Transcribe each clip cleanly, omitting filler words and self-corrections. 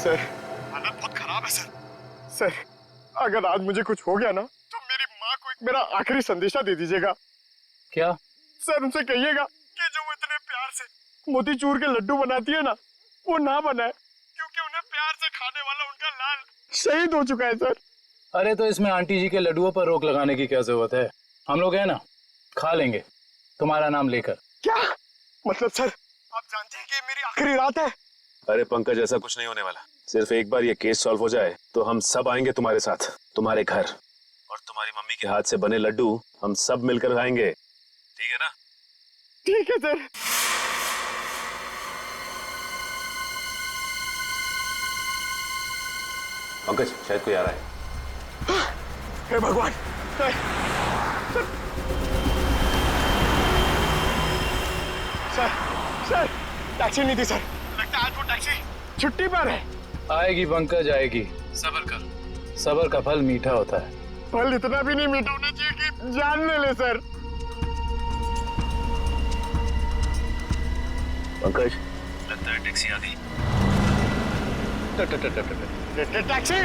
Sir हालत बहुत खराब है सर। सर अगर आज मुझे कुछ हो गया ना तो मेरी माँ को एक मेरा आखिरी संदेशा दे दीजिएगा। क्या? सर उनसे कहिएगा कि जो वो इतने प्यार से मोतीचूर के लड्डू बनाती है ना वो ना बनाए, क्योंकि उन्हें प्यार से खाने वाला उनका लाल शहीद हो चुका है सर। अरे तो इसमें आंटी जी के लड्डुओं पर रोक लगाने की क्या जरूरत है? हम लोग है ना, खा लेंगे तुम्हारा नाम लेकर। क्या मतलब सर? आप जानते हैं कि ये मेरी आखिरी रात है। अरे पंकज, ऐसा कुछ नहीं होने वाला। सिर्फ एक बार ये केस सॉल्व हो जाए तो हम सब आएंगे तुम्हारे साथ, तुम्हारे घर, और तुम्हारी मम्मी के हाथ से बने लड्डू हम सब मिलकर खाएंगे। ठीक है ना? ठीक है सर। पंकज, शायद कोई आ रहा है। हे भगवान। सर सर टैक्सी नहीं थी सर, लगता है आज वो टैक्सी छुट्टी पर है। आएगी पंकज, आएगी। सब्र कर, सब्र का फल मीठा होता है। फल इतना भी नहीं मीठा होना चाहिए कि जान ले ले सर। पंकज, लगता है टैक्सी आ गई। टैक्सी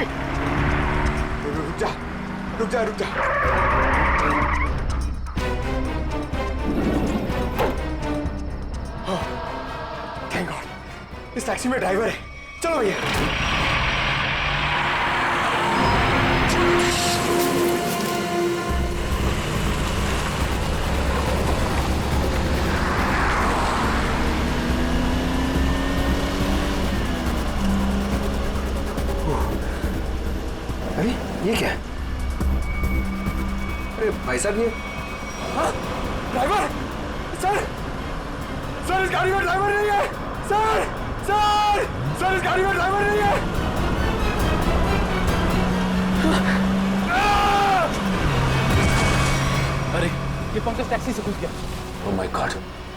रुक जा रुक जा रुक जा। थैंक गॉड इस टैक्सी में ड्राइवर है। चलो भैया। अरे ये क्या है? अरे भाई साहब ये ड्राइवर सर, सर इस गाड़ी में ड्राइवर नहीं है सर। सर सर इस गाड़ी में ड्राइवर नहीं है। अरे ये पंकज टैक्सी से घुस गया। ओह माय गॉड,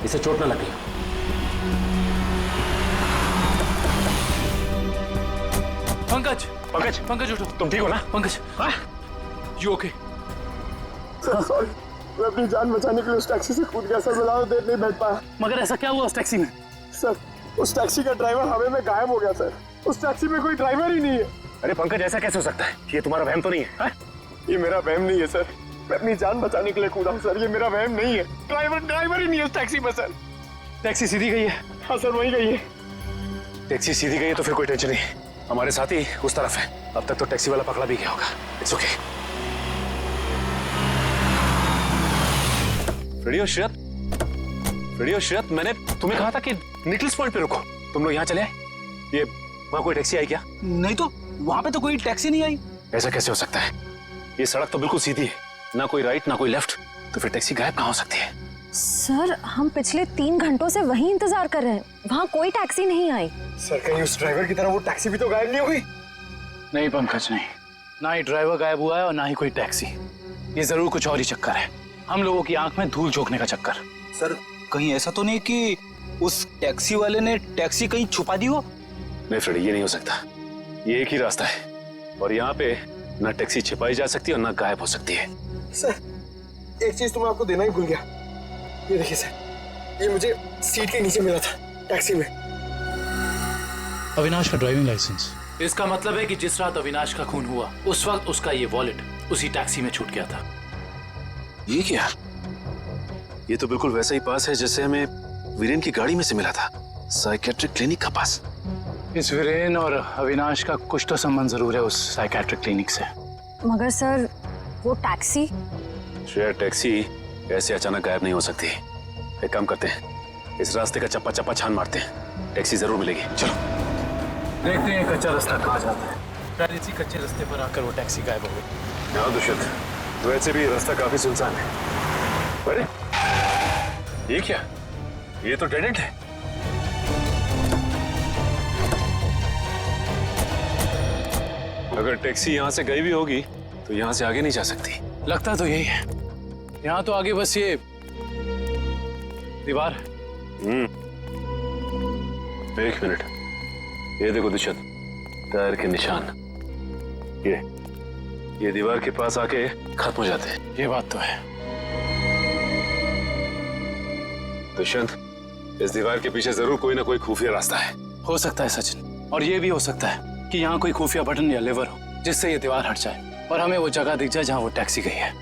इसे चोट ना लगी। पंकज पंकज, पंकज उठो। तुम ठीक हो ना? Pankaj, you okay? Sir sorry, मैं अपनी जान बचाने के लिए उस टैक्सी से कूद गया सर। मैं ज्यादा देर नहीं बैठ पाया। मगर ऐसा क्या हुआ उस टैक्सी में? सर उस टैक्सी का ड्राइवर हवा में गायब हो गया सर। उस टैक्सी में कोई ड्राइवर ही नहीं है। अरे पंकज, ऐसा कैसे हो सकता है? ये तुम्हारा वहम तो नहीं है? हा? ये मेरा वहम नहीं है सर, मैं अपनी जान बचाने के लिए कूदा हूँ सर। ये मेरा वहम नहीं है। ड्राइवर ही नहीं है उस टैक्सी में सर। टैक्सी सीधी गई है? हाँ सर वही गई है। टैक्सी सीधी गई है तो फिर कोई टेंशन नहीं। हमारे साथ ही उस तरफ है। अब तक तो टैक्सी वाला पकड़ा भी गया होगा। It's okay. फ्रेडी और श्रेयत, मैंने तुम्हें कहा था कि निकल्स पॉइंट पे रुको। तुम लोग यहाँ चले आए। ये वहाँ कोई टैक्सी आई क्या? नहीं तो वहाँ पे तो कोई टैक्सी नहीं आई। ऐसा कैसे हो सकता है? ये सड़क तो बिल्कुल सीधी है, ना कोई राइट ना कोई लेफ्ट, तो फिर टैक्सी गायब कहाँ हो सकती है? सर हम पिछले 3 घंटों से वहीं इंतजार कर रहे हैं, वहाँ कोई टैक्सी नहीं आई। सर कहीं उस ड्राइवर की तरह वो टैक्सी भी तो गायब नहीं हुई? नहीं पंकज, नहीं, ना ही ड्राइवर गायब हुआ है और ना ही कोई टैक्सी। ये जरूर कुछ और ही चक्कर है, हम लोगों की आंख में धूल झोंकने का चक्कर। सर कहीं ऐसा तो नहीं कि उस टैक्सी वाले ने टैक्सी कहीं छुपा दी हो? नहीं फ्रेडी, ये नहीं हो सकता। ये एक ही रास्ता है और यहाँ पे ना टैक्सी छिपाई जा सकती है और ना गायब हो सकती है। सर एक चीज तो मैं आपको देना ही भूल गया। ये देखिए सर, ये मुझे सीट के नीचे मिला था टैक्सी में। अविनाश का ड्राइविंग लाइसेंस। इसका मतलब है कि जिस रात अविनाश का खून हुआ उस वक्त उसका ये वॉलेट उसी टैक्सी में छूट गया था। ये क्या? ये तो बिल्कुल वैसा ही पास है जैसे हमें वीरेन की गाड़ी में से मिला था, साइकेट्रिक क्लिनिक का पास। इस वीरेन और अविनाश का कुछ तो संबंध जरूर है उस साइकेट्रिक क्लिनिक से। मगर सर वो टैक्सी? श्रेया, टैक्सी ऐसे अचानक गायब नहीं हो सकती। एक काम करते हैं, इस रास्ते का चप्पा चप्पा छान मारते हैं, टैक्सी जरूर मिलेगी। चलो देखते हैं कच्चा रास्ता कहाँ जाता है। शायद इसी कच्चे रास्ते पर आकर वो टैक्सी गायब हो गई। हाँ दुष्यंत, तो वैसे भी रास्ता काफी सुनसान है। अरे ये क्या? ये तो डेड एंड है। अगर टैक्सी यहाँ से गई भी होगी तो यहाँ से आगे नहीं जा सकती। लगता तो यही है। यहाँ तो आगे बस ये दीवार। एक मिनट, ये देखो दुष्यंत, टायर के निशान। ये दीवार के पास आके खत्म हो जाते हैं। ये बात तो है। दुष्यंत, इस दीवार के पीछे जरूर कोई ना कोई खुफिया रास्ता है। हो सकता है सचिन, और ये भी हो सकता है कि यहाँ कोई खुफिया बटन या लेवर हो जिससे ये दीवार हट जाए और हमें वो जगह दिख जाए जहाँ वो टैक्सी गई है।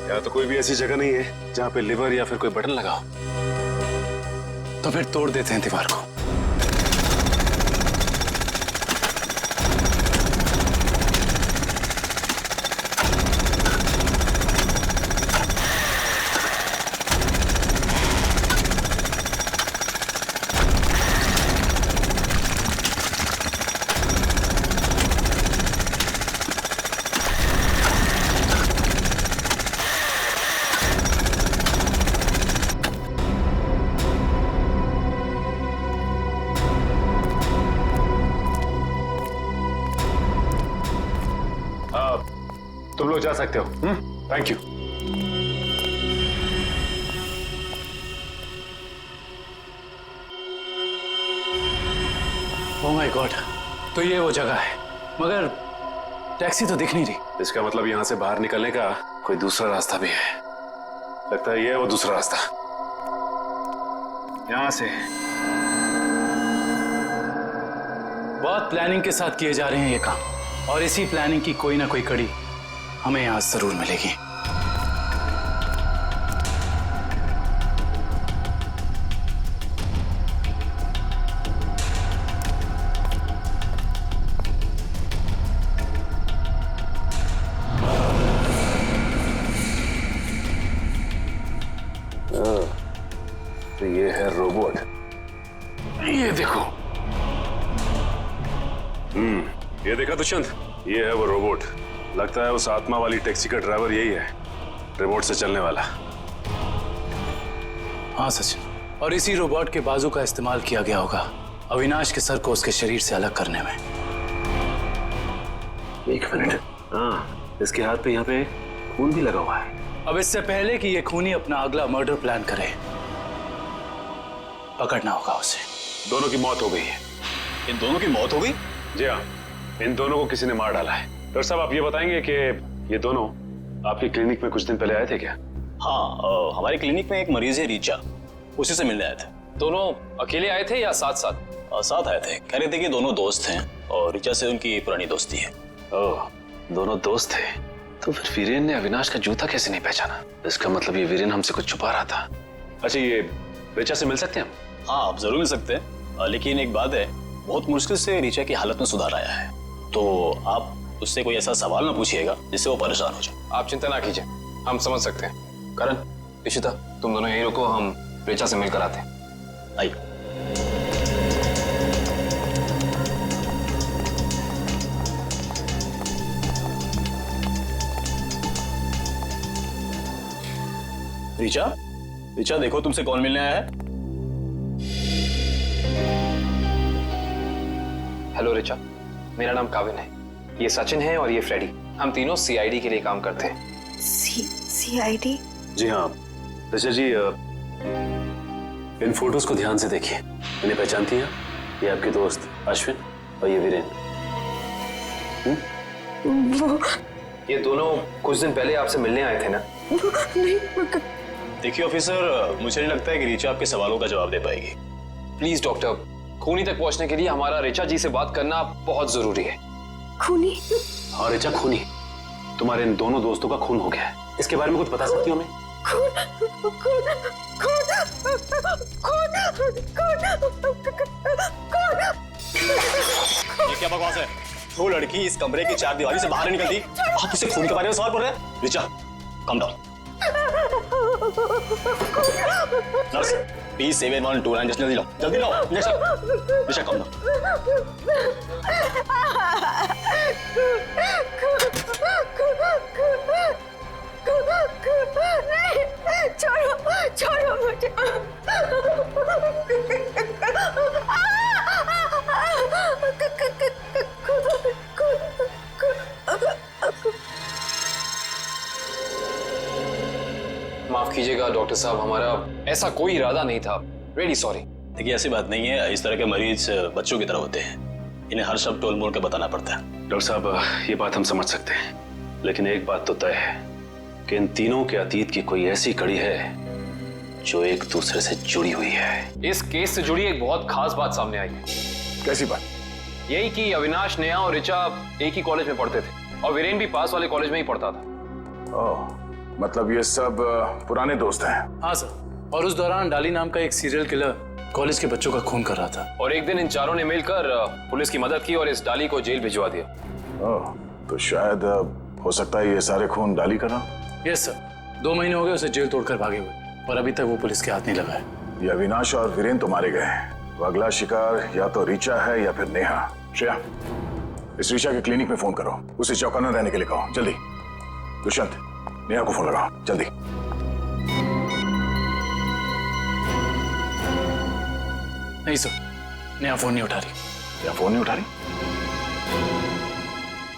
यहाँ तो कोई भी ऐसी जगह नहीं है जहाँ पे लिवर या फिर कोई बटन लगा हो। तो फिर तोड़ देते हैं दीवार को। तुम लोग जा सकते हो। Thank you. Oh my God, तो ये वो जगह है, मगर टैक्सी तो दिख नहीं रही। इसका मतलब यहाँ से बाहर निकलने का कोई दूसरा रास्ता भी है। लगता है ये है वो दूसरा रास्ता। यहाँ से बहुत प्लानिंग के साथ किए जा रहे हैं ये काम, और इसी प्लानिंग की कोई ना कोई कड़ी हमें यहाँ जरूर मिलेगी। तो ये है रोबोट। ये देखो। ये देखा दुष्यंत, ये है वो रोबोट। लगता है उस आत्मा वाली टैक्सी का ड्राइवर यही है, रिमोट से चलने वाला। हाँ सचिन, और इसी रोबोट के बाजू का इस्तेमाल किया गया होगा अविनाश के सर को उसके शरीर से अलग करने में। एक मिनट। हाँ, इसके हाथ पे यहाँ पे खून भी लगा हुआ है। अब इससे पहले कि ये खूनी अपना अगला मर्डर प्लान करे, पकड़ना होगा उसे। दोनों की मौत हो गई है। इन दोनों की मौत हो गई? जी हाँ, इन दोनों को किसी ने मार डाला है। डॉक्टर साहब, आप ये बताएंगे कि ये दोनों आपकी क्लिनिक में कुछ दिन पहले आए थे क्या? हाँ, हमारे क्लिनिक में एक मरीज है रीचा, उसी से मिलने आए थे। दोनों अकेले आए थे या साथ साथ? साथ आए थे। कह रहे थे कि दोनों दोस्त हैं और रीचा से उनकी पुरानी दोस्ती है। ओह, दोनों दोस्त थे। तो फिर वीरेन ने अविनाश का जूता कैसे नहीं पहचाना? इसका मतलब ये वीरेन हमसे कुछ छुपा रहा था। अच्छा, ये रीचा से मिल सकते हैं हम? हाँ, आप जरूर मिल सकते हैं, लेकिन एक बात है, बहुत मुश्किल से रीचा की हालत में सुधार आया है, तो आप उससे कोई ऐसा सवाल ना पूछिएगा जिससे वो परेशान हो जाए। आप चिंता ना कीजिए, हम समझ सकते हैं। करण, इशिता, तुम दोनों यहीं रुको, हम रीचा से मिलकर आते हैं। आइए। रीचा, रीचा देखो तुमसे कौन मिलने आया है। हेलो रीचा, मेरा नाम काविन है, ये सचिन है और ये फ्रेडी। हम तीनों सीआईडी के लिए काम करते हैं। सीआईडी? जी हाँ ऋचा जी, इन फोटोज को ध्यान से देखिए। इन्हें पहचानती हैं? ये आपके दोस्त अश्विन और ये वीरेन। वो ये दोनों कुछ दिन पहले आपसे मिलने आए थे ना? नहीं। देखिए ऑफिसर, मुझे नहीं लगता है कि रीचा आपके सवालों का जवाब दे पाएगी। प्लीज डॉक्टर, खूनी तक पहुंचने के लिए हमारा रीचा जी से बात करना बहुत जरूरी है। खूनी? हाँ ऋचा, खूनी। तुम्हारे इन दोनों दोस्तों का खून हो गया है। इसके बारे में कुछ बता सकती हो हमें? ये क्या बकवास है? वो लड़की इस कमरे की चार दीवारी से बाहर नहीं निकलती, आप इसे खून के बारे में सवाल पूछ रहे हैं? Richa, come down. Nurse, P7129 जल्दी लो, जल्दी लो। Richa, come down. छोड़ो मुझे। माफ कीजिएगा डॉक्टर साहब, हमारा ऐसा कोई इरादा नहीं था। Really sorry. देखिए ऐसी बात नहीं है, इस तरह के मरीज बच्चों की तरह होते हैं, इन्हें हर शब्द टोल मोड़ के बताना पड़ता है। डॉक्टर साहब, ये बात हम समझ सकते हैं, लेकिन एक बात तो तय है कि इन तीनों के अतीत की कोई ऐसी कड़ी है जो एक दूसरे से जुड़ी हुई है। इस केस से जुड़ी एक बहुत खास बात सामने आई है। कैसी बात? यही कि अविनाश, नेहा और ऋचा एक ही कॉलेज में पढ़ते थे और वीरेन भी पास वाले कॉलेज में ही पढ़ता था। ओह, मतलब ये सब पुराने दोस्त हैं। हाँ सर, और उस दौरान डाली नाम का एक सीरियल किलर कॉलेज के बच्चों का खून कर रहा था। और एक दिन इन चारों ने मिलकर पुलिस की मदद की और इस डाली को जेल भिजवा दिया। ओह, तो शायद हो सकता है ये सारे खून डाली कर रहा। यस सर, 2 महीने हो गए उसे जेल तोड़कर भागे हुए और अभी तक वो पुलिस के हाथ नहीं लगा है। ये अविनाश और वीरेन तो मारे गए हैं। वो अगला शिकार या तो ऋचा है या फिर नेहा। श्रेया, इस ऋचा के क्लिनिक में फोन करो, उसे चौकन्ना रहने के लिए कहो, जल्दी। दुष्यंत, नेहा को फोन लगाओ, जल्दी। नहीं सर, नेहा फोन नहीं उठा रही। नेहा फोन नहीं उठा रही?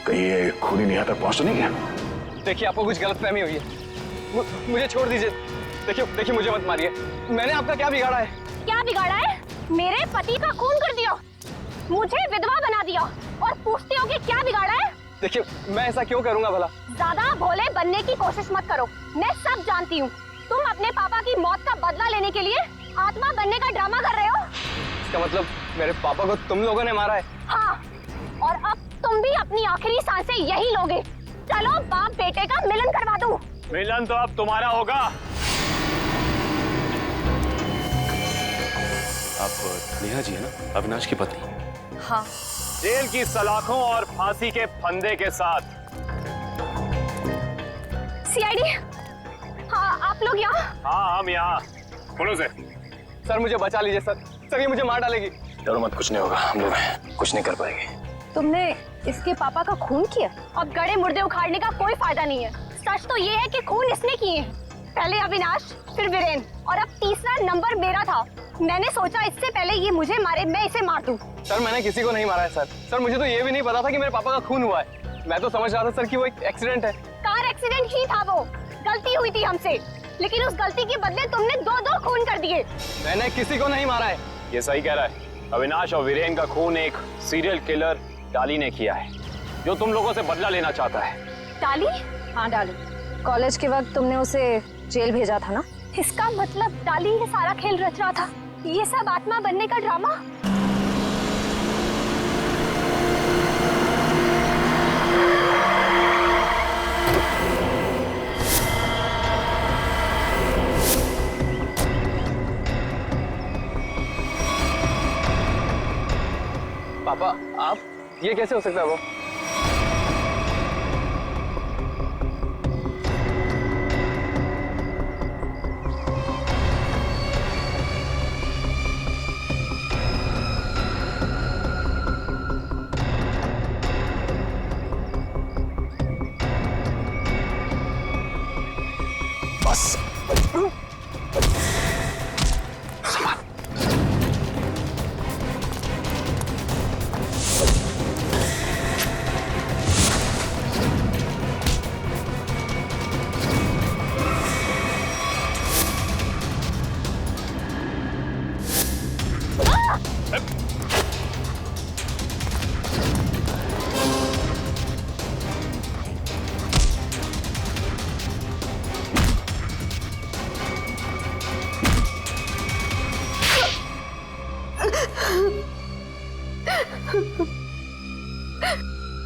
कहीं ये खूनी नेहा तक पहुंच तो नहीं गया? देखिए, आपको कुछ गलतफहमी हुई है। मुझे छोड़ दीजिए। देखिए मुझे मत मारिए। मैंने आपका क्या बिगाड़ा है? क्या बिगाड़ा है? मेरे पति का खून कर दिया, मुझे विधवा बना दिया और पूछते हो कि क्या बिगाड़ा है? देखिए, मैं ऐसा क्यों करूंगा भला? ज्यादा भोले बनने की कोशिश मत करो, मैं सब जानती हूँ। तुम अपने पापा की मौत का बदला लेने के लिए आत्मा बनने का ड्रामा कर रहे हो। इसका मतलब मेरे पापा को तुम लोगों ने मारा है? हाँ, और अब तुम भी अपनी आखिरी सांसें यही लोगे। चलो बाप बेटे का मिलन करवा दूं। मिलन तो अब तुम्हारा होगा। आप नेहा जी है ना, अविनाश की पत्नी? हाँ। जेल की सलाखों और फांसी के फंदे के साथ। सीआईडी, हाँ आप लोग यहाँ? हाँ, हम यहाँ। बोलो सर, मुझे बचा लीजिए सर, ये मुझे मार डालेगी। डरो मत, कुछ नहीं होगा, हम लोग हैं, कुछ नहीं कर पाएंगे। तुमने इसके पापा का खून किया? अब गड़े मुर्दे उखाड़ने का कोई फायदा नहीं है। सच तो ये है कि खून इसने किए हैं। पहले अविनाश, फिर वीरेन और अब तीसरा नंबर मेरा था। मैंने सोचा इससे पहले ये मुझे मारे, मैं इसे मार दूं। सर, मैंने किसी को नहीं मारा है सर, मुझे तो ये भी नहीं पता था कि मेरे पापा का खून हुआ है। मैं तो समझ रहा था सर कि वो एक एक्सीडेंट है। कार एक्सीडेंट ही था, वो गलती हुई थी हमसे, लेकिन उस गलती के बदले तुमने 2-2 खून कर दिए। मैंने किसी को नहीं मारा है। ये सही कह रहा है। अविनाश और वीरेन का खून एक सीरियल किलर डाली ने किया है, जो तुम लोगों से बदला लेना चाहता है। डाली? हाँ डाली। कॉलेज के वक्त तुमने उसे जेल भेजा था ना? इसका मतलब डाली ये सारा खेल रच रहा था, ये सब आत्मा बनने का ड्रामा। पापा, आप ये कैसे हो सकता है? वो बस।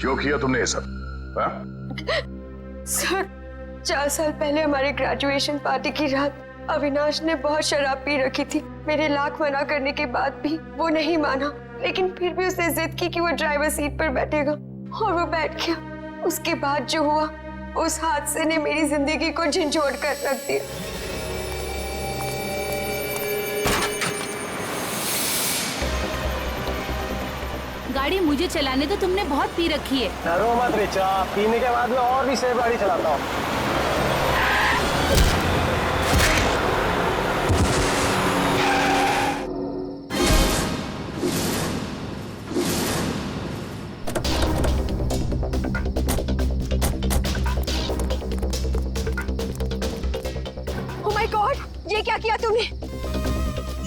क्यों किया तुमने ये सब? हाँ? सर, 4 साल पहले हमारी ग्रेजुएशन पार्टी की रात अविनाश ने बहुत शराब पी रखी थी। मेरे लाख मना करने के बाद भी वो नहीं माना, लेकिन फिर भी उसने जिद की कि वो ड्राइवर सीट पर बैठेगा और वो बैठ गया। उसके बाद जो हुआ, उस हादसे ने मेरी जिंदगी को झंझोड़ कर रख दिया। गाड़ी मुझे चलाने तो तुमने बहुत पी रखी है। डरो मत ऋचा, पीने के बाद में और भी सेफ गाड़ी चलाता हूँ। Oh my God, ये क्या किया तूने?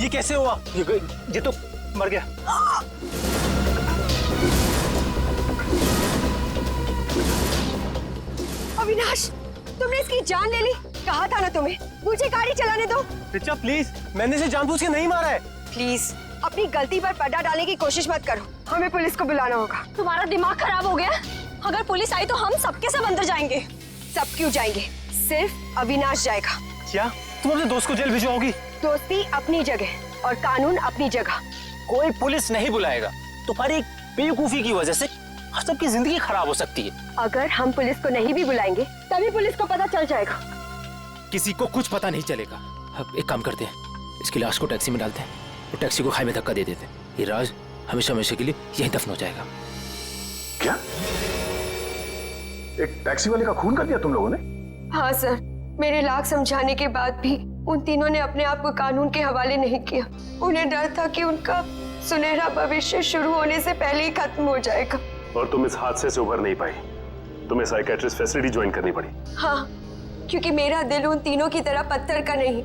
ये कैसे हुआ? ये तो मर गया। अविनाश, तुमने इसकी जान ले ली। कहा था ना तुम्हें, मुझे गाड़ी चलाने दो। रिचा प्लीज, मैंने इसे जानबूझ के नहीं मारा है। प्लीज अपनी गलती पर पर्दा डालने की कोशिश मत करो। हमें पुलिस को बुलाना होगा। तुम्हारा दिमाग खराब हो गया? अगर पुलिस आई तो हम सबके सब अंदर जाएंगे। सब क्यों जाएंगे? सिर्फ अविनाश जाएगा। क्या तुम अपने दोस्त को जेल भिजवाओगी? दोस्ती अपनी जगह और कानून अपनी जगह। कोई पुलिस नहीं बुलाएगा। तुम्हारी एक बेवकूफी की वजह से सबकी जिंदगी खराब हो सकती है। अगर हम पुलिस को नहीं भी बुलाएंगे तभी पुलिस को पता चल जाएगा। किसी को कुछ पता नहीं चलेगा। अब एक काम करते हैं, इसकी लाश को टैक्सी में डालते हैं और टैक्सी को खाई में धक्का दे देते हैं। ये राज हमेशा हमेशा के लिए यहीं दफन हो जाएगा। क्या एक टैक्सी वाले का खून कर दिया तुम लोगों ने? हाँ सर, मेरे लाख समझाने के बाद भी उन तीनों ने अपने आप को कानून के हवाले नहीं किया। उन्हें डर था कि उनका सुनहरा भविष्य शुरू होने से पहले ही खत्म हो जाएगा। और तुम इस हादसे से उभर नहीं पाई, तुम्हें साइकेट्रिस्ट फैसिलिटी ज्वाइन करनी पड़ी। हाँ, क्योंकि मेरा दिल उन तीनों की तरह पत्थर का नहीं।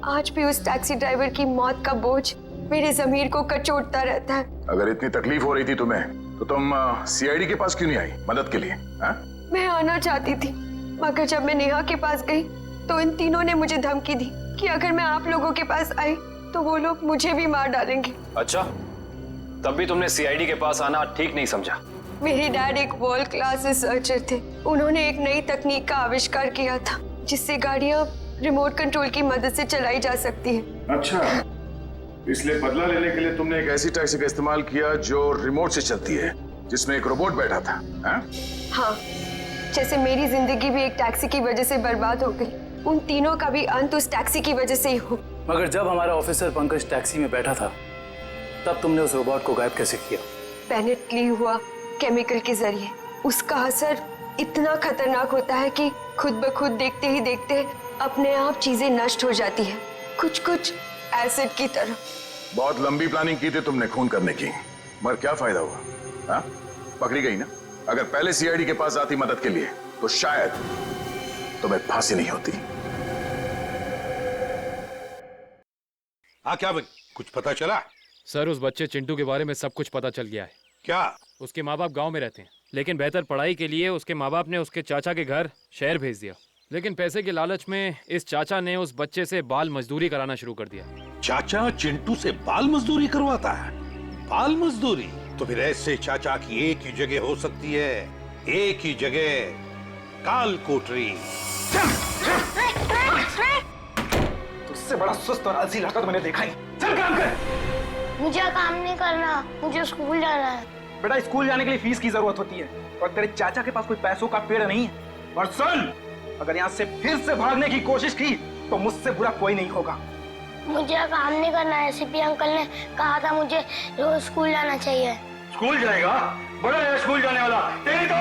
आज भी उस टैक्सी ड्राइवर की मौत का बोझ मेरे जमीर को कचोटता रहता है। अगर इतनी तकलीफ हो रही थी तुम्हें तो तुम सीआईडी के पास क्यों नहीं आई मदद के लिए? हा? मैं आना चाहती थी, मगर जब मैं नेहा के पास गई तो इन तीनों ने मुझे धमकी दी कि अगर मैं आप लोगों के पास आई तो वो लोग मुझे भी मार डालेंगे। अच्छा, तब भी तुमने सीआईडी के पास आना ठीक नहीं समझा? मेरे डैड एक वर्ल्ड क्लास रिसर्चर थे। उन्होंने एक नई तकनीक का आविष्कार किया था जिससे गाड़ियां रिमोट कंट्रोल की मदद से चलाई जा सकती है। अच्छा, इसलिए बदला लेने के लिए तुमने एक ऐसी टैक्सी का इस्तेमाल किया जो रिमोट से चलती है, जिसमें एक रोबोट बैठा था। हाँ, जैसे मेरी जिंदगी भी एक टैक्सी की वजह से बर्बाद हो गई, उन तीनों का भी अंत उस टैक्सी की वजह से ही हो। मगर जब हमारा ऑफिसर पंकज टैक्सी में बैठा था तब तुमने उस रोबोट को गायब कैसे किया? पेनेट ली हुआ केमिकल के जरिए। उसका असर इतना खतरनाक होता है कि खुद ब खुद देखते ही देखते अपने आप चीजें नष्ट हो जाती है, कुछ कुछ एसिड की तरह। बहुत लंबी प्लानिंग की थी तुमने खून करने की, मगर क्या फायदा हुआ? हाँ? पकड़ी गई ना। अगर पहले सीआईडी के पास आती मदद के लिए तो शायद तुम्हें फांसी नहीं होती। हाँ क्या भाई, कुछ पता चला? सर, उस बच्चे चिंटू के बारे में सब कुछ पता चल गया है। क्या? उसके माँ बाप गांव में रहते हैं, लेकिन बेहतर पढ़ाई के लिए उसके माँ बाप ने उसके चाचा के घर शहर भेज दिया। लेकिन पैसे के लालच में इस चाचा ने उस बच्चे से बाल मजदूरी कराना शुरू कर दिया। चाचा चिंटू से बाल मजदूरी करवाता है? बाल मजदूरी? तो फिर ऐसे चाचा की एक ही जगह हो सकती है, एक ही जगह, काल कोठरी। तुझसे बड़ा सुस्त और आलसी लड़का तो मैंने देखा ही। चल काम कर। मुझे काम नहीं करना, मुझे स्कूल जाना है। बेटा, स्कूल जाने के लिए फीस की जरूरत होती है और तेरे चाचा के पास कोई पैसों का पेड़ नहीं है। और सुन, अगर यहाँ से फिर से भागने की कोशिश की तो मुझसे बुरा कोई नहीं होगा। मुझे काम नहीं करना है। सीपी अंकल ने कहा था मुझे रोज स्कूल जाना चाहिए। स्कूल जाएगा? बड़ा है स्कूल जाने वाला। तेरी तो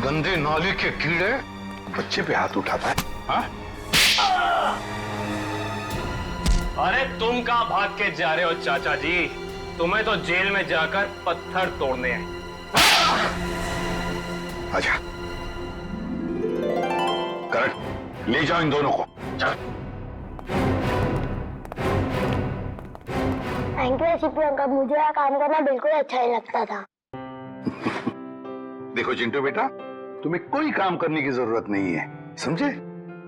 गंदे नाले के कीड़े बच्चे पे हाथ उठाता है। हाँ? अरे तुम कहाँ भाग के जा रहे हो चाचा जी? तुम्हें तो जेल में जाकर पत्थर तोड़ने हैं। अच्छा, करण, ले जाओ इन दोनों को। थैंक यू सीपी अंकल, मुझे यहाँ काम करना बिल्कुल अच्छा नहीं लगता था। देखो चिंटू बेटा, तुम्हें कोई काम करने की जरूरत नहीं है, समझे?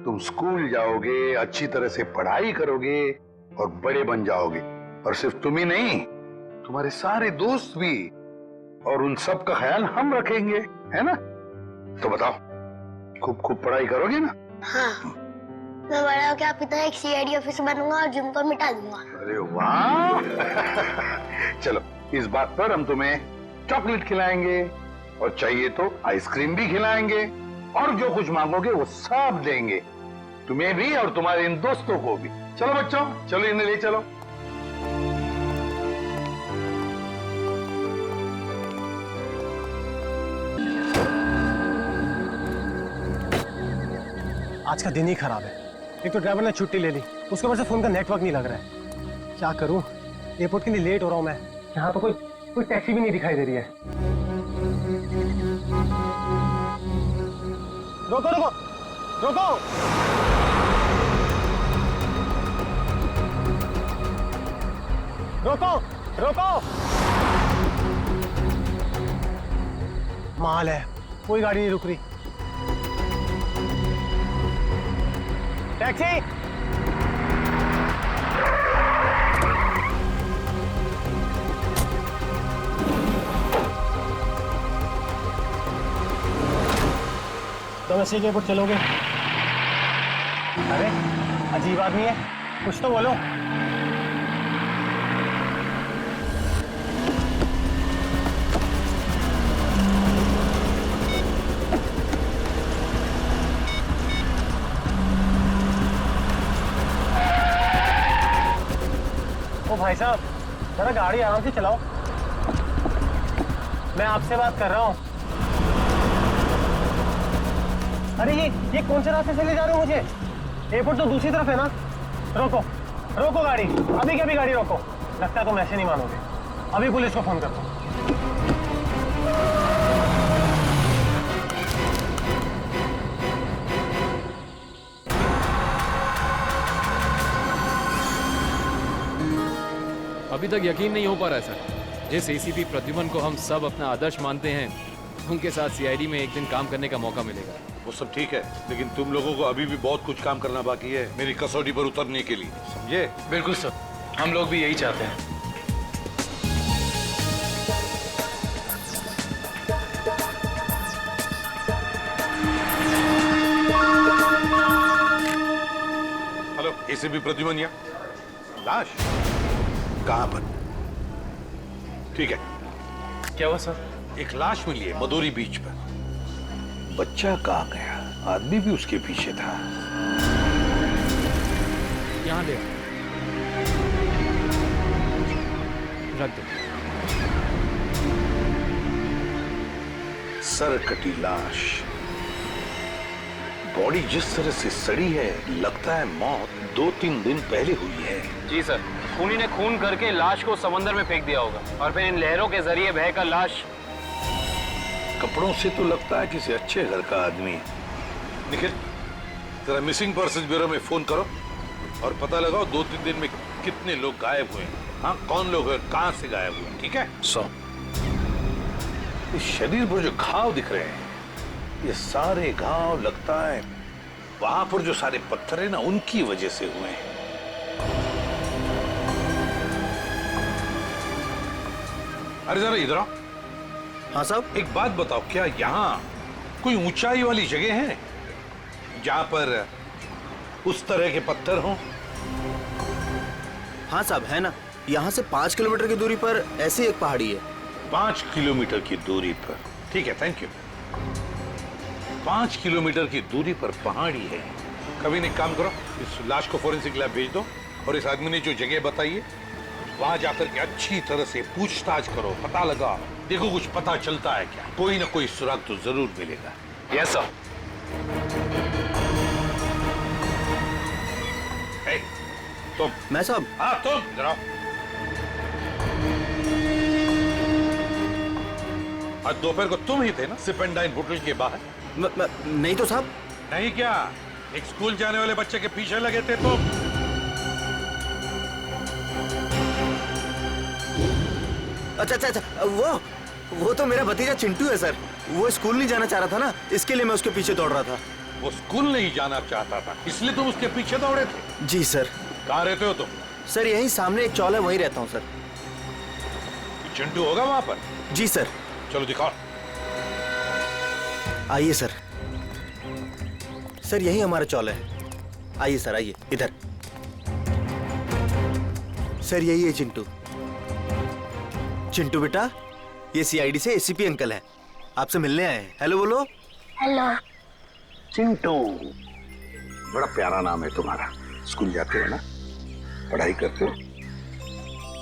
तुम स्कूल जाओगे, अच्छी तरह से पढ़ाई करोगे और बड़े बन जाओगे। और सिर्फ तुम ही नहीं, तुम्हारे सारे दोस्त भी, और उन सब का ख्याल हम रखेंगे, है ना? तो बताओ, खूब खूब पढ़ाई करोगे ना? हाँ, मैं बड़ा होकर आपकी तरह एक सीआईडी ऑफिसर बनूंगा और जिम को मिटा दूंगा। अरे वाह! चलो, इस बात पर हम तुम्हें चॉकलेट खिलाएंगे और चाहिए तो आइसक्रीम भी खिलाएंगे, और जो कुछ मांगोगे वो सब देंगे, तुम्हें भी और तुम्हारे इन दोस्तों को भी। चलो बच्चों, चलो इन्हें ले चलो। आज का दिन ही खराब है। एक तो ड्राइवर ने छुट्टी ले ली, उसके वजह से फोन का नेटवर्क नहीं लग रहा है। क्या करूं? एयरपोर्ट के लिए लेट हो रहा हूं मैं। यहाँ तो कोई टैक्सी भी नहीं दिखाई दे रही है। रोको रोको रोको! रोको रोको! माल है, कोई गाड़ी नहीं रुक रही। टैक्सी। तुम इसी के ऊपर चलोगे? अरे अजीब आदमी है, कुछ तो बोलो। ओ भाई साहब, जरा गाड़ी आराम से चलाओ, मैं आपसे बात कर रहा हूँ। अरे ये कौन से रास्ते से ले जा रहे हो मुझे? एयरपोर्ट तो दूसरी तरफ है ना। रोको रोको गाड़ी, अभी के अभी गाड़ी रोको। लगता है तुम ऐसे नहीं मानोगे, अभी पुलिस को फोन करता हूँ। अभी तक यकीन नहीं हो पा रहा है सर। जिस एसीपी प्रद्युमन को हम सब अपना आदर्श मानते हैं, उनके साथ सीआईडी में एक दिन काम करने का मौका मिलेगा। वो सब ठीक है, लेकिन तुम लोगों को अभी भी बहुत कुछ काम करना बाकी है मेरी कसौटी पर उतरने के लिए, समझे? बिल्कुल सर, हम लोग भी यही चाहते हैं। हेलो, एसीपी प्रद्युमन या लाश कहाँ पर? ठीक है। क्या हुआ सर? एक लाश मिली है मदोरी बीच पर। बच्चा कहाँ गया? आदमी भी उसके पीछे था। यहाँ ले रख दो। सर कटी लाश, बॉडी जिस तरह से सड़ी है, लगता है मौत 2-3 दिन पहले हुई है। जी सर, खूनी ने खून करके लाश को समंदर में फेंक दिया होगा और फिर इन लहरों के जरिए बहकर लाश। कपड़ों से तो लगता है किसी अच्छे घर का आदमी है। निखिल, जरा मिसिंग पर्सन ब्यूरो में फोन करो और पता लगाओ 2-3 दिन में कितने लोग गायब हुए हैं। हाँ, कौन लोग हैं, कहां से गायब हुए, ठीक है? इस शरीर पर जो घाव दिख रहे हैं, ये सारे घाव लगता है वहां पर जो सारे पत्थर है ना, उनकी वजह से हुए हैं। अरे जरा इधर आओ। हाँ साहब। एक बात बताओ, क्या यहाँ कोई ऊंचाई वाली जगह है जहां पर उस तरह के पत्थर हों? हाँ साहब, है ना। यहाँ से 5 किलोमीटर की दूरी पर ऐसी एक पहाड़ी है। 5 किलोमीटर की दूरी पर? ठीक है, थैंक यू। 5 किलोमीटर की दूरी पर पहाड़ी है। कभी एक काम करो, इस लाश को फोरेंसिक लैब भेज दो और इस आदमी ने जो जगह बताई है वहां जाकर के अच्छी तरह से पूछताछ करो, पता लगाओ, देखो कुछ पता चलता है क्या। कोई ना कोई सुराग तो जरूर मिलेगा। Yes sir. तुम। मैं साहब? हाँ तुम, जरा आज दोपहर को तुम ही थे ना सिप एंड डाइन होटल के बाहर? नहीं तो साहब। नहीं क्या? एक स्कूल जाने वाले बच्चे के पीछे लगे थे तुम? अच्छा, वो तो मेरा भतीजा चिंटू है सर। वो स्कूल नहीं जाना चाह रहा था ना, इसके लिए मैं उसके पीछे दौड़ रहा था। वो स्कूल नहीं जाना चाहता था, इसलिए तुम उसके पीछे दौड़े थे? जी सर। कहाँ रहते हो तुम? सर यहीं सामने एक चौल है, वहीं रहता हूँ सर। चिंटू होगा वहां पर? जी सर। चलो दिखाओ। आइए सर। सर यही हमारा चौल है। आइए सर, आइए इधर। सर यही है चिंटू। चिंटू बेटा, ये सीआईडी से एसीपी अंकल हैं, आपसे मिलने आए हैं। हेलो बोलो। हेलो। चिंटू, बड़ा प्यारा नाम है तुम्हारा। स्कूल जाते हो ना, पढ़ाई करते हो?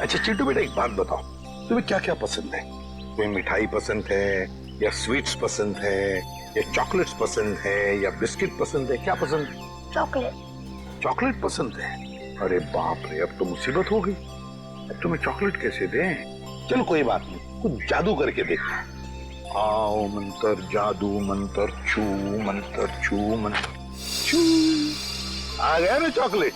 अच्छा चिंटू बेटा, एक बात बताओ, तुम्हें क्या क्या पसंद है? तुम्हें मिठाई पसंद है या स्वीट्स पसंद है या चॉकलेट्स पसंद है या बिस्किट पसंद है? क्या पसंद है? चॉकलेट। चॉकलेट पसंद है? अरे बाप रे, अब तो मुसीबत हो गई। अब तुम्हें चॉकलेट कैसे दें? चलो कोई बात नहीं, कुछ जादू करके देखते हैं। आओ मंत्र जादू मंत्र छू मंत्र छू मंत्र छू। आ गया ना चॉकलेट?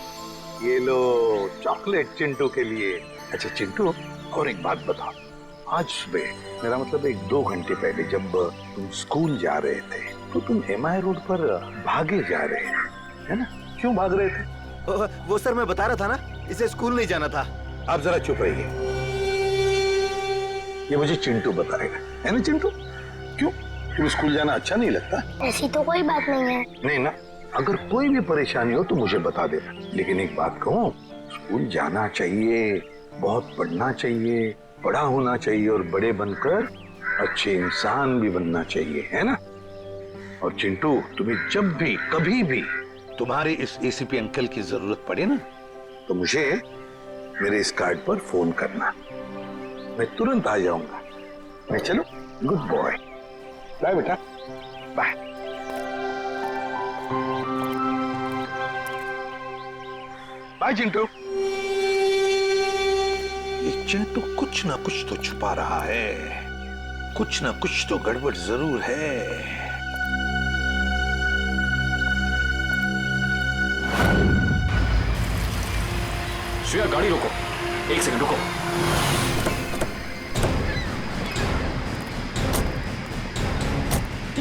ये लो चॉकलेट चिंटू के लिए। अच्छा चिंटू, और एक बात बताओ, आज सुबह, मेरा मतलब 1-2 घंटे पहले जब तुम स्कूल जा रहे थे तो तुम MI रोड पर भागे जा रहे थे, है ना? क्यों भाग रहे थे? वो सर मैं बता रहा था ना, इसे स्कूल नहीं जाना था। आप जरा चुप रहिए, ये मुझे चिंटू बताएगा, है ना चिंटू? क्यों, तुम स्कूल जाना अच्छा नहीं लगता? ऐसी तो कोई बात नहीं है। नहीं ना, अगर कोई भी परेशानी हो तो मुझे बता देना। लेकिन एक बात कहूं, स्कूल जाना चाहिए, बहुत पढ़ना चाहिए, बड़ा होना चाहिए और बड़े बनकर अच्छे इंसान भी बनना चाहिए, है ना? और चिंटू, तुम्हें जब भी कभी भी तुम्हारे इस ACP अंकल की जरूरत पड़े ना, तो मुझे मेरे इस कार्ड पर फोन करना, मैं तुरंत आ जाऊंगा। मैं चलूं? गुड बॉय, बाय बेटा, बाय। बाय चिंटू। ये चिंटू कुछ ना कुछ तो छुपा रहा है, कुछ ना कुछ तो गड़बड़ जरूर है। श्रेया गाड़ी रोको, 1 सेकंड रुको।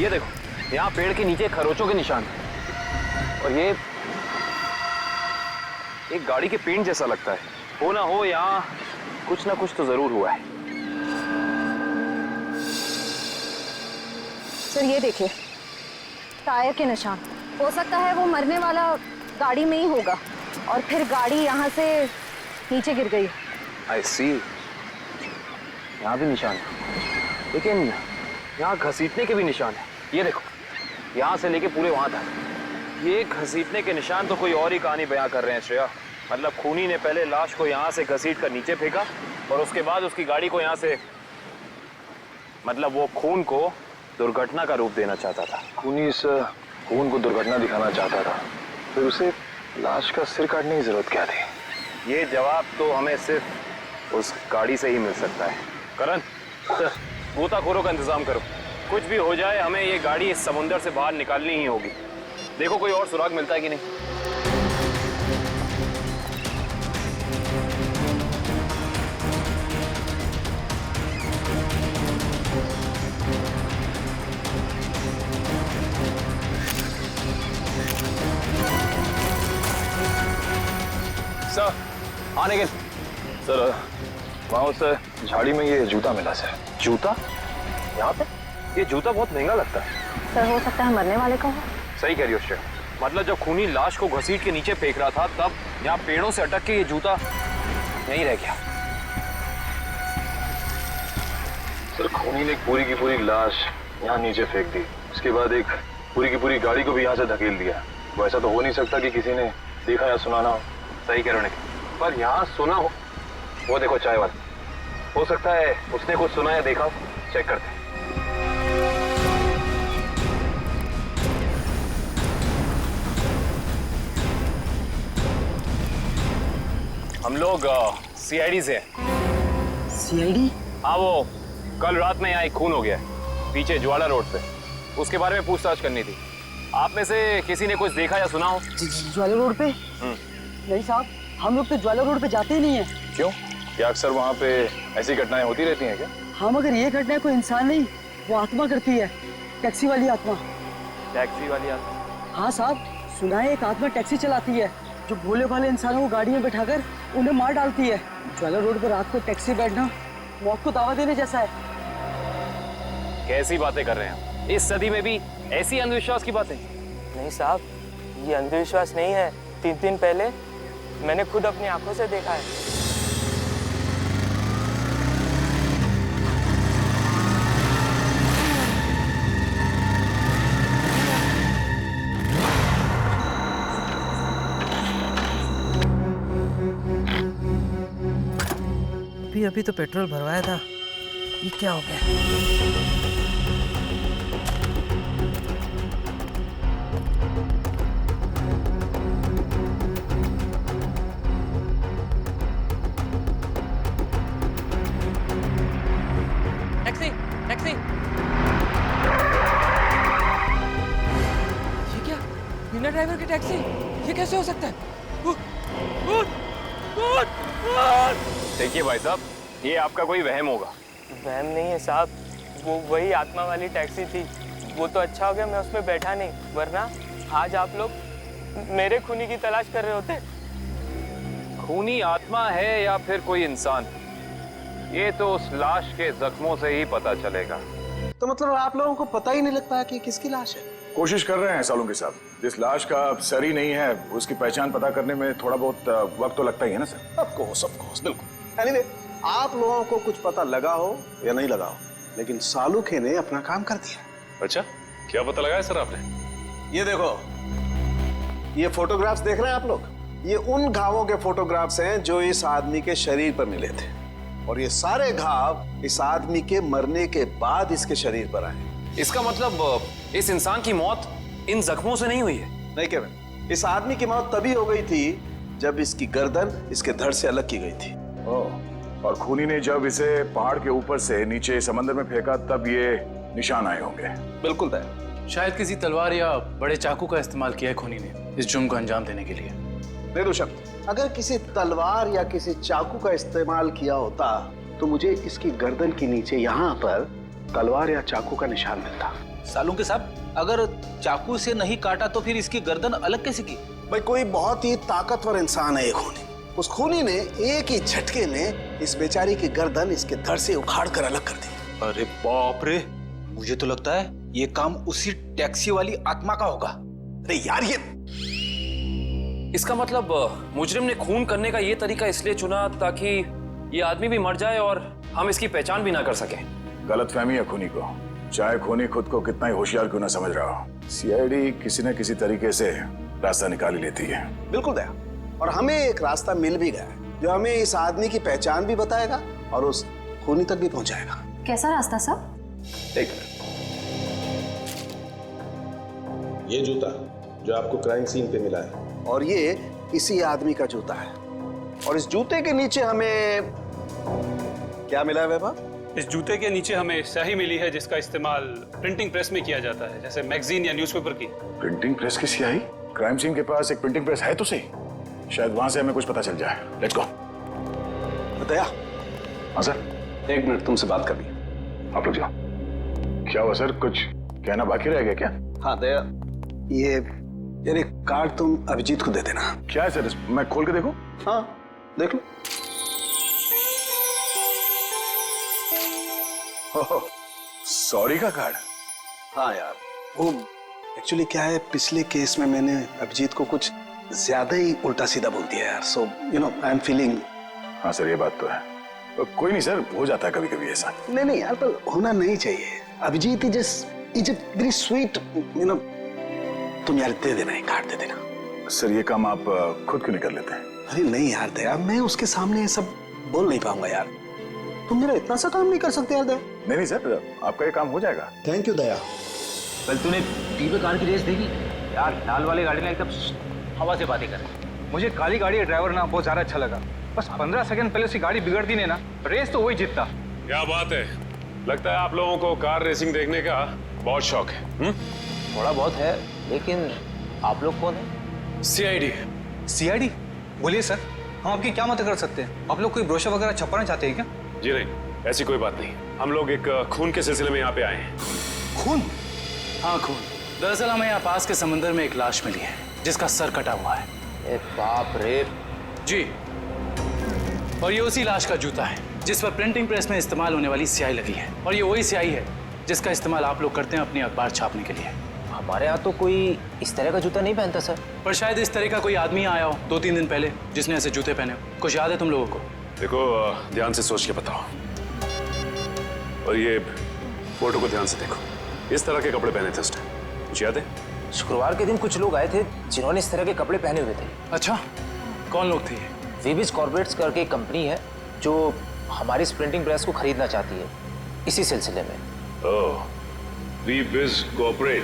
ये देखो, यहाँ पेड़ के नीचे खरोचों के निशान हैं। और ये एक गाड़ी के पेंट जैसा लगता है। हो ना हो, यहाँ कुछ ना कुछ तो जरूर हुआ है। सर ये देखिए, टायर के निशान। हो सकता है वो मरने वाला गाड़ी में ही होगा और फिर गाड़ी यहाँ से नीचे गिर गई। I see। यहाँ भी निशान है, लेकिन यहाँ घसीटने के भी निशान है। ये देखो, यहाँ से लेके पूरे वहां तक ये घसीटने के निशान। तो कोई और ही कहानी बयां कर रहे हैं श्रेया। मतलब खूनी ने पहले लाश को यहाँ से घसीट कर नीचे फेंका और उसके बाद उसकी गाड़ी को यहाँ से, मतलब वो खून को दुर्घटना का रूप देना चाहता था। खूनी इस खून को दुर्घटना दिखाना चाहता था, फिर उसे लाश का सिर काटने की जरूरत क्या थी? ये जवाब तो हमें सिर्फ उस गाड़ी से ही मिल सकता है। करण, गोताखोरों का इंतजाम करो। कुछ भी हो जाए, हमें ये गाड़ी इस समुंदर से बाहर निकालनी ही होगी। देखो कोई और सुराग मिलता है कि नहीं। सर, आने के सर, वहाँ उस झाड़ी में ये जूता मिला सर। जूता? यहाँ पे? ये जूता बहुत महंगा लगता है। सर हो सकता है मरने वाले का हो। सही कह रही हो श्रेया। मतलब जब खूनी लाश को घसीट के नीचे फेंक रहा था, तब यहाँ पेड़ों से अटक के ये जूता यहीं रह गया। सर, खूनी ने एक पूरी की पूरी लाश यहाँ नीचे फेंक दी, उसके बाद एक पूरी की पूरी गाड़ी को भी यहाँ से धकेल दिया। वो ऐसा तो हो नहीं सकता कि किसी ने देखा या सुना ना हो। सही कह रहे हो, पर यहाँ सुना हो। वो देखो चाय वाला, हो सकता है उसने कुछ सुना या देखा हो। चेक करते हैं। हम लोग CID से हैं। CID? हाँ, वो कल रात में यहाँ एक खून हो गया है पीछे ज्वाला रोड पे। उसके बारे में पूछताछ करनी थी। आप में से किसी ने कुछ देखा या सुना हो? ज्वाला रोड पे? नहीं साहब, हम लोग तो ज्वाला रोड पे जाते ही नहीं है। क्यों? क्या अक्सर वहाँ पे ऐसी घटनाएं होती रहती हैं क्या? हाँ, मगर ये घटना कोई इंसान नहीं, वो आत्मा करती है। टैक्सी वाली आत्मा। टैक्सी वाली आत्मा? हाँ साहब, सुना है एक आत्मा टैक्सी चलाती है जो भोले भाले इंसानों को गाड़ी में बैठाकर उन्हें मार डालती है। ज्वाला रोड पर रात को टैक्सी बैठना मौत को दावा देने जैसा है। कैसी बातें कर रहे हैं? इस सदी में भी ऐसी अंधविश्वास की बातें? नहीं साहब, ये अंधविश्वास नहीं है। 3 दिन पहले मैंने खुद अपनी आंखों से देखा है। अभी तो पेट्रोल भरवाया था, ये क्या हो गया? Taxi, taxi. ये क्या? बिना ड्राइवर की टैक्सी? ये कैसे हो सकता है? देखिए भाई साहब, ये आपका कोई वहम होगा। वहम नहीं है साहब, वो वही आत्मा वाली टैक्सी थी। वो तो अच्छा हो गया मैं उसमें बैठा नहीं, वरना आज आप लोग मेरे खूनी की तलाश कर रहे होते। खूनी आत्मा है या फिर कोई इंसान, ये तो उस लाश के जख्मों से ही पता चलेगा। तो मतलब आप लोगों को पता ही नहीं लग पाया कि किसकी लाश है? कोशिश कर रहे हैं सालों के साथ। जिस लाश का सर ही नहीं है उसकी पहचान पता करने में थोड़ा बहुत वक्त तो लगता ही है ना सर। ऑफ कोर्स बिल्कुल। एनीवे, आप लोगों को कुछ पता लगा हो या नहीं लगा हो, लेकिन सालुखे ने अपना काम कर दिया। अच्छा, क्या पता लगाया सर आपने? ये देखो, ये फोटोग्राफ्स देख रहे हैं आप लोग? ये उन घावों के फोटोग्राफ्स हैं जो इस आदमी के शरीर पर मिले थे, और ये सारे घाव इस आदमी के मरने के बाद इसके शरीर पर आए। इसका मतलब इस इंसान की मौत इन जख्मों से नहीं हुई है? नहीं केविन, इस आदमी की मौत तभी हो गई थी जब इसकी गर्दन इसके धड़ से अलग की गई थी। और खूनी ने जब इसे पहाड़ के ऊपर से नीचे समंदर में फेंका तब ये निशान आए होंगे। बिल्कुल तय। शायद किसी तलवार या बड़े चाकू का इस्तेमाल किया है खूनी ने इस जुर्म को अंजाम देने के लिए। दे दो शब्द, अगर किसी तलवार या किसी चाकू का इस्तेमाल किया होता तो मुझे इसकी गर्दन के नीचे यहाँ पर तलवार या चाकू का निशान मिलता। सालू के साहब, अगर चाकू से नहीं काटा तो फिर इसकी गर्दन अलग कैसे की? भाई, कोई बहुत ही ताकतवर इंसान है ये खूनी। उस खूनी ने एक ही झटके में इस बेचारी की गर्दन इसके धड़ से उखाड़ कर अलग कर दी। अरे बाप रे, मुझे तो लगता है ये काम उसी टैक्सी वाली आत्मा का होगा। अरे यार, ये इसका मतलब मुजरिम ने खून करने का ये तरीका इसलिए चुना ताकि ये आदमी भी मर जाए और हम इसकी पहचान भी ना कर सकें। गलतफहमी है खूनी को, चाहे खूनी खुद को कितना ही होशियार क्यों ना समझ रहा हो। सीआईडी किसी न किसी तरीके से रास्ता निकाल ही लेती है। बिल्कुल दया, और हमें एक रास्ता मिल भी गया है जो हमें इस आदमी की पहचान भी बताएगा और उस खूनी तक भी पहुंचाएगा। कैसा रास्ता साहब? एक मिनट, ये जूता जो आपको क्राइम सीन पे मिला है, और ये इसी आदमी का जूता है, और इस जूते के नीचे हमें क्या मिला है वैभव? इस जूते के नीचे हमें स्याही मिली है जिसका इस्तेमाल प्रिंटिंग प्रेस में किया जाता है, जैसे मैगजीन या न्यूज़पेपर की। प्रिंटिंग प्रेस की स्याही? क्राइम सीन के पास एक प्रिंटिंग प्रेस है तो सही, शायद वहां से हमें कुछ पता चल जाए। Let's go. बताया? हाँ सर। 1 मिनट तुमसे बात करनी है। आप लोग जाओ। क्या हुआ सर, कुछ कहना बाकी रह गया क्या? हाँ दया, ये यार एक कार्ड तुम अभिजीत को दे देना। क्या है सर, मैं खोल के देखूं? हाँ देख लो। सॉरी का कार्ड? हाँ यार, वो एक्चुअली क्या है, पिछले केस में मैंने अभिजीत को कुछ ज्यादा ही उल्टा सीधा बोल दिया यार, so you know I am feeling. हाँ सर, ये बात तो है। कोई नहीं सर, हो जाता है कभी कभी ऐसा। नहीं यार, पर होना नहीं चाहिए। Abhijit is a very sweet, you know. तुम यार दे देना, एक कार्ड दे देना। सर ये काम आप खुद क्यों नहीं कर लेते? अरे नहीं यार दया, मैं उसके सामने ये सब बोल नहीं पाऊंगा यार। तुम मेरा इतना सा काम नहीं कर सकते यार दया। नहीं सर, आपका ये काम हो जाएगा। थैंक यू दया। कल तूने टीवी कार की रेस देखी? यार लाल वाली गाड़ी ना एकदम हवा से बातें करे। मुझे काली गाड़ी का ड्राइवर ना बहुत ज्यादा अच्छा लगा। बस 15 सेकंड पहले उसकी गाड़ी बिगड़ती नहीं ना, रेस तो वही जीतता। क्या बात है, लगता है आप लोगों को कार रेसिंग देखने का बहुत शौक है। थोड़ा बहुत है, लेकिन आप लोग कौन है? सीआईडी। सीआईडी? बोलिए सर, हम आपकी क्या मदद कर सकते हैं? आप लोग कोई ब्रोशर वगैरह छपवाना चाहते हैं क्या? जी नहीं, ऐसी कोई बात नहीं। हम लोग एक खून के सिलसिले में यहाँ पे आए हैं। खून? हाँ खून। दरअसल हमें यहाँ पास के समंदर में एक लाश मिली है जिसका सर कटा हुआ है। बाप रे। जी, और ये उसी लाश का जूता है जिस पर प्रिंटिंग प्रेस में इस्तेमाल होने वाली स्याही लगी है, और ये वही स्याही है जिसका इस्तेमाल आप लोग करते हैं अपनी अखबार छापने के लिए। हमारे यहाँ तो कोई इस तरह का जूता नहीं पहनता सर। पर शायद इस तरह का कोई आदमी आया हो 2-3 दिन पहले जिसने ऐसे जूते पहने हो। कुछ याद है तुम लोगों को? देखो, ध्यान से सोच के बताओ, और ये फोटो को ध्यान से देखो। इस तरह के कपड़े पहने थे उस टाइम, कुछ याद है? शुक्रवार के दिन कुछ लोग आए थे जिन्होंने इस तरह के कपड़े पहने हुए थे। अच्छा, कौन लोग थे ये? वीबिज कॉर्पोरेट्स करके एक कंपनी है जो हमारी इस प्रिंटिंग प्रेस को खरीदना चाहती है, इसी सिलसिले में। ओह, वीबिज कॉर्पोरेट।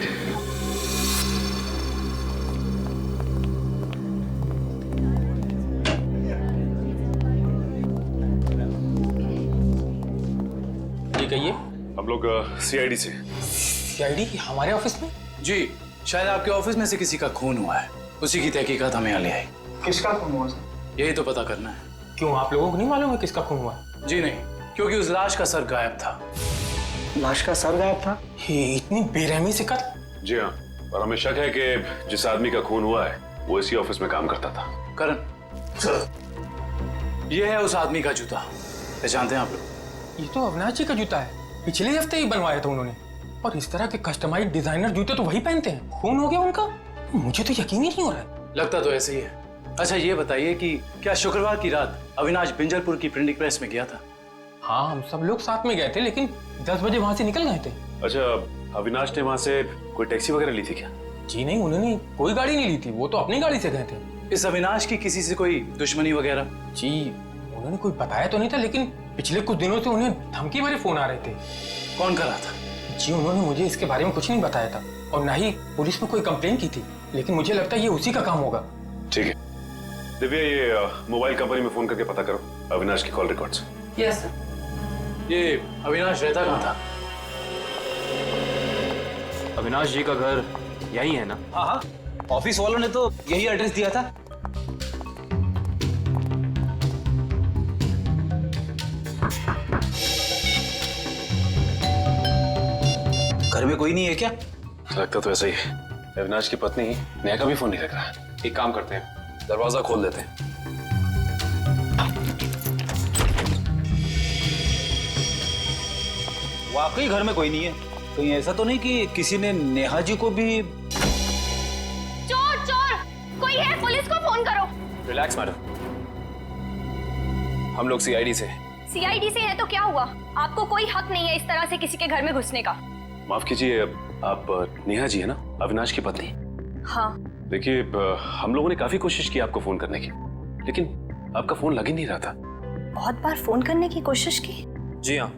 ये कहिए। हम लोग सीआईडी से। सीआईडी हमारे ऑफिस में? जी, शायद आपके ऑफिस में से किसी का खून हुआ है, उसी की तहकीकात हमें यहाँ ले आई। किसका खून हुआ सर? यही तो पता करना है। क्यों, आप लोगों को नहीं मालूम है किसका खून हुआ? जी नहीं, क्योंकि उस लाश का सर गायब था। लाश का सर गायब था? ये इतनी बेरहमी से कत्ल? जी हाँ, और हमें शक है कि जिस आदमी का खून हुआ है वो इसी ऑफिस में काम करता था। करण सर, ये है उस आदमी का जूता, पहचानते हैं आप लोग? ये तो अविनाश जी का जूता है, पिछले हफ्ते ही बनवाया था उन्होंने। और इस तरह के कस्टमाइज्ड डिजाइनर जूते तो वही पहनते हैं। खून हो गया उनका? मुझे तो यकीन ही नहीं हो रहा है। लगता तो ऐसे ही है। अच्छा ये बताइए कि क्या शुक्रवार की रात अविनाश बिंजलपुर की प्रिंटिंग प्रेस में गया था? हाँ, हम सब लोग साथ में गए थे, लेकिन 10 बजे वहां से निकल गए थे। अच्छा, अविनाश ने वहां से कोई टैक्सी वगैरह ली थी क्या? जी नहीं, उन्होंने कोई गाड़ी नहीं ली थी, वो तो अपनी गाड़ी से गए थे। इस अविनाश की किसी से कोई दुश्मनी वगैरह? जी उन्होंने कोई बताया तो नहीं था, लेकिन पिछले कुछ दिनों से उन्हें धमकी भरे फोन आ रहे थे। कौन कर रहा था? जी उन्होंने मुझे इसके बारे में कुछ नहीं बताया था, और ना ही पुलिस में कोई कंप्लेन की थी, लेकिन मुझे लगता है ये उसी का काम होगा। ठीक है दिव्या, ये मोबाइल कंपनी में फोन करके पता करो अविनाश की कॉल रिकॉर्ड्स। Yes sir. ये अविनाश रहता कहाँ था? अविनाश जी का घर यही है ना? हाँ हाँ, ऑफिस वालों ने तो यही एड्रेस दिया था। घर में कोई नहीं है क्या? लगता तो ऐसा ही है। अविनाश की पत्नी नेहा का भी फोन नहीं लग रहा है। एक काम करते हैं, दरवाजा खोल देते हैं। वाकई घर में कोई नहीं है। कहीं ऐसा तो नहीं कि किसी ने नेहा जी को भी? चोर चोर, कोई है? पुलिस को फोन करो। रिलैक्स मैडम, हम लोग सीआईडी से। सीआईडी से है तो क्या हुआ? आपको कोई हक नहीं है इस तरह से किसी के घर में घुसने का। माफ कीजिए, आप नेहा जी है ना, अविनाश की पत्नी? हाँ। देखिए, हम लोगों ने काफी कोशिश की आपको फोन करने की, लेकिन आपका फोन लग ही नहीं रहा था। बहुत बार फोन करने की कोशिश की? जी हाँ,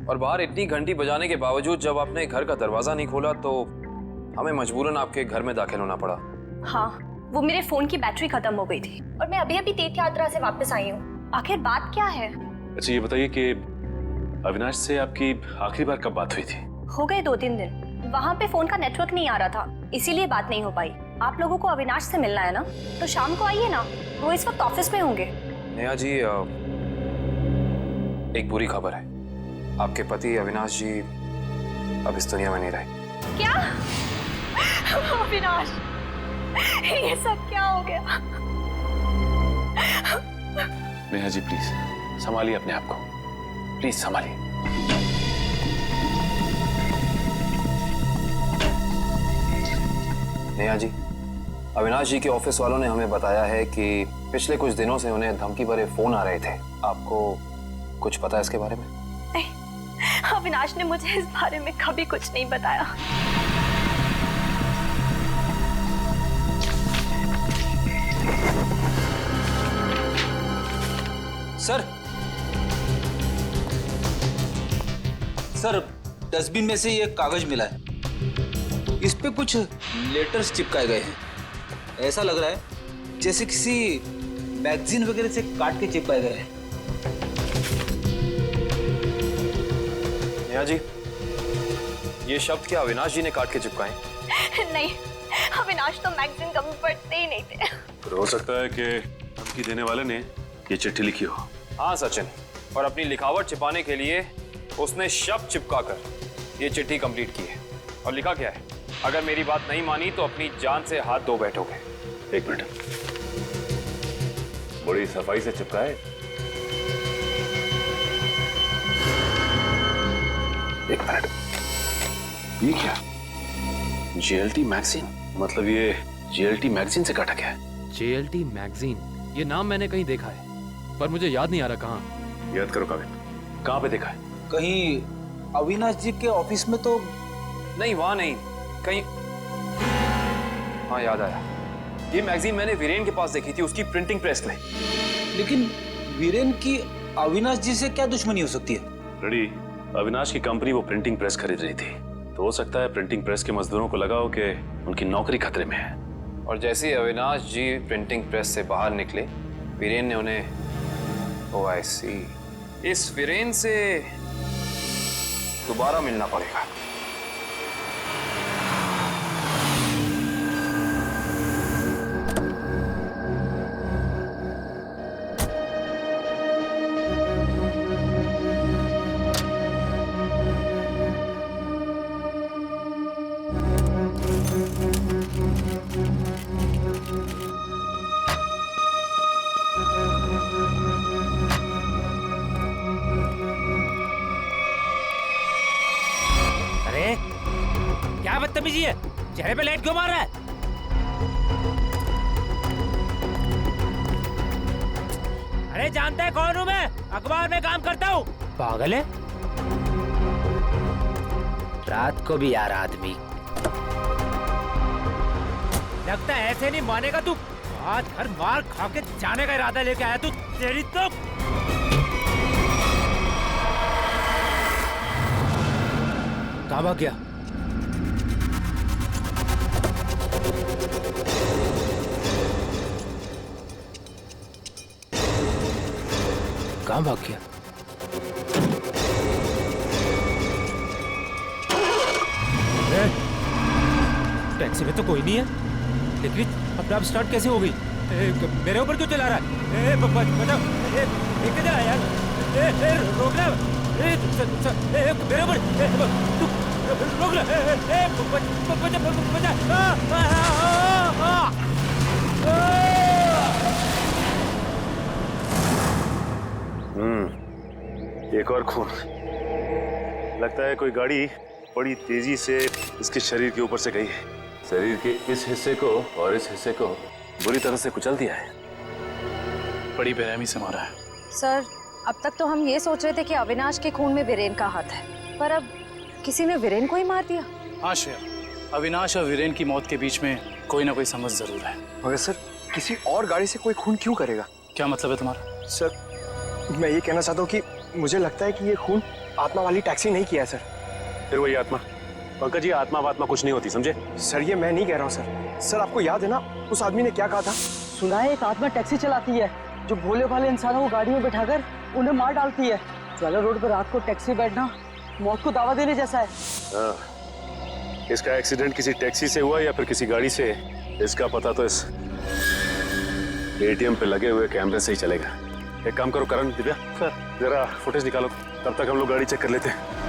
और बाहर इतनी घंटी बजाने के बावजूद जब आपने घर का दरवाजा नहीं खोला तो हमें मजबूरन आपके घर में दाखिल होना पड़ा। हाँ, वो मेरे फोन की बैटरी खत्म हो गई थी और मैं अभी अभी तीर्थ यात्रा से वापस आई हूँ। आखिर बात क्या है? अच्छा ये बताइए कि अविनाश से आपकी आखिरी बार कब बात हुई थी? हो गए 2-3 दिन। वहाँ पे फोन का नेटवर्क नहीं आ रहा था, इसीलिए बात नहीं हो पाई। आप लोगों को अविनाश से मिलना है ना, तो शाम को आइए ना, वो इस वक्त ऑफिस में होंगे। नेहा जी, एक बुरी खबर है, आपके पति अविनाश जी अब इस दुनिया में नहीं रहे। क्या? अविनाश, ये सब क्या हो गया? नेहा जी प्लीज संभालिए अपने आप को, प्लीज संभालिए। नेहा जी, अविनाश जी के ऑफिस वालों ने हमें बताया है कि पिछले कुछ दिनों से उन्हें धमकी भरे फोन आ रहे थे। आपको कुछ पता है इसके बारे में? अविनाश ने मुझे इस बारे में कभी कुछ नहीं बताया। सर, डस्टबिन में से ये कागज मिला है, इस पे कुछ लेटर्स चिपकाए गए हैं। ऐसा लग रहा है जैसे किसी मैगजीन वगैरह से काट के चिपकाए गए हैं। नेहा जी, ये शब्द क्या अविनाश जी ने काट के चिपकाए? नहीं, अविनाश तो मैगजीन कभी पढ़ते ही नहीं थे। तो हो सकता है कि धमकी देने वाले ने ये चिट्ठी लिखी हो। हाँ सचिन, और अपनी लिखावट छिपाने के लिए उसने शब्द चिपकाकर ये चिट्ठी कंप्लीट की है। और लिखा क्या है? अगर मेरी बात नहीं मानी तो अपनी जान से हाथ धो बैठोगे। एक मिनट, बड़ी सफाई से चिपकाए। एक मिनट, ये क्या? JLT magazine? मतलब ये जेएलटी मैगजीन से काटा गया है? जेएलटी मैगजीन, ये नाम मैंने कहीं देखा है, पर मुझे याद नहीं आ रहा कहाँ। याद करो काविन, कहाँ पे देखा है? कहीं अविनाश जी के ऑफिस में तो नहीं, वहां नहीं, कहीं। हाँ याद आया, ये मैगजीन मैंने वीरेन के पास देखी थी, उसकी प्रिंटिंग प्रेस में। लेकिन वीरेन की अविनाश जी से क्या दुश्मनी हो सकती है? रेडी, अविनाश की कंपनी वो प्रिंटिंग प्रेस खरीद रही थी, तो हो सकता है प्रिंटिंग प्रेस के मजदूरों को लगा हो कि उनकी नौकरी खतरे में है। और जैसे ही अविनाश जी प्रिंटिंग प्रेस से बाहर निकले, वीरेन ने उन्हें ओ आई सी, इस वीरेन से दोबारा मिलना पड़ेगा। चेहरे पे लाइट क्यों मार रहा है? अरे जानता है कौन हूँ मैं? अखबार में काम करता हूँ। पागल है? रात को भी यार आदमी। लगता है ऐसे नहीं मानेगा तू। आज घर मार खा के जाने का इरादा लेके आया तू। तेरी तो कहाँ भाग गया? कहाँ भाग गया? टैक्सी में तो कोई नहीं है, लेकिन अपने आप स्टार्ट कैसे हो गई? मेरे ऊपर क्यों चला रहा है? बचाओ! किधर आया यार? रोकना! मेरे ऊपर तू रोक ले! एक और खून। लगता है कोई गाड़ी बड़ी तेजी से इसके शरीर के ऊपर से गई है। शरीर के इस हिस्से को और इस हिस्से को बुरी तरह से कुचल दिया है। बड़ी बेरहमी से मारा है। सर, अब तक तो हम ये सोच रहे थे कि अविनाश के खून में वीरेन का हाथ है, पर अब किसी ने वीरेन को ही मार दिया। हाँ श्रेया, अविनाश और वीरेन की मौत के बीच में कोई ना कोई समझ जरूर है। मगर सर, किसी और गाड़ी से कोई खून क्यों करेगा? क्या मतलब है तुम्हारा? सर, मैं ये कहना चाहता हूँ कि मुझे लगता है कि ये खून आत्मा वाली टैक्सी नहीं किया है सर। फिर वही आत्मा? पंकज जी, आत्मा वात्मा कुछ नहीं होती, समझे? सर, ये मैं नहीं कह रहा हूँ सर। सर, आपको याद है ना उस आदमी ने क्या कहा था? सुना है एक आत्मा टैक्सी चलाती है जो भोले भाले इंसानों को गाड़ी में बैठाकर उन्हें मार डालती है। ज्वाला रोड पर रात को टैक्सी बैठना मौत को दावा देने जैसा है। हाँ, इसका एक्सीडेंट किसी टैक्सी से हुआ या फिर किसी गाड़ी से, इसका पता तो इस एटीएम पे लगे हुए कैमरे से ही चलेगा। एक काम करो करण, दिव्या सर, जरा फुटेज निकालो, तब तक हम लोग गाड़ी चेक कर लेते हैं।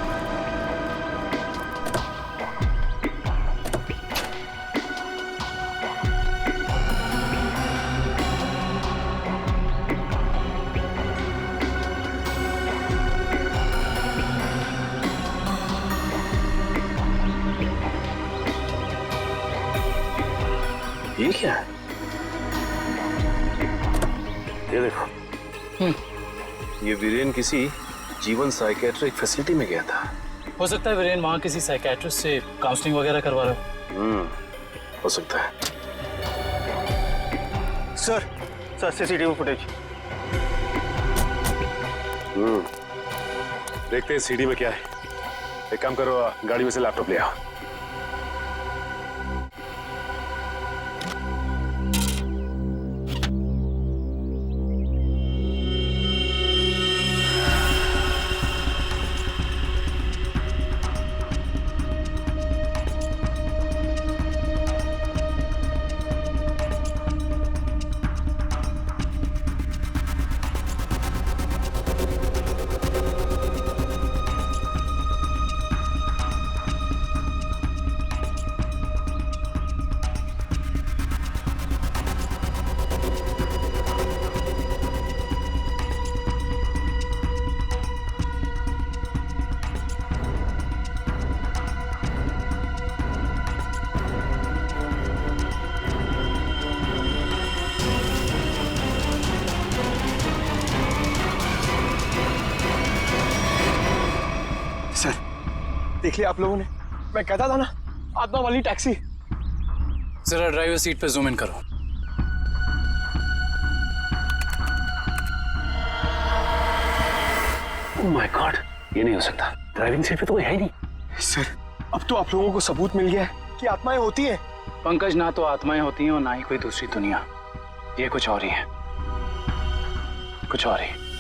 ये क्या है? ये देखो, ये वीरेन किसी जीवन साइकेट्रिक फैसिलिटी में गया था। हो सकता है वीरेन वहाँ किसी साइकेट्रिस्ट से काउंसलिंग वगैरह करवा रहा हो। हो सकता है। Sir, CCTV footage. देखते हैं सीडी में क्या है। एक काम करो, गाड़ी में से लैपटॉप ले आओ। देख लिया आप लोगों ने? मैं कहता था ना, आत्मा वाली टैक्सी। जरा ड्राइवर सीट पे जूम इन करो। ओह माय गॉड, ये नहीं हो सकता। ड्राइविंग सीट पे तो कोई है ही नहीं। सर, अब तो आप लोगों को सबूत मिल गया है कि आत्माएं होती हैं। पंकज, ना तो आत्माएं होती हैं और ना ही कोई दूसरी दुनिया। ये कुछ और ही है, कुछ और ही।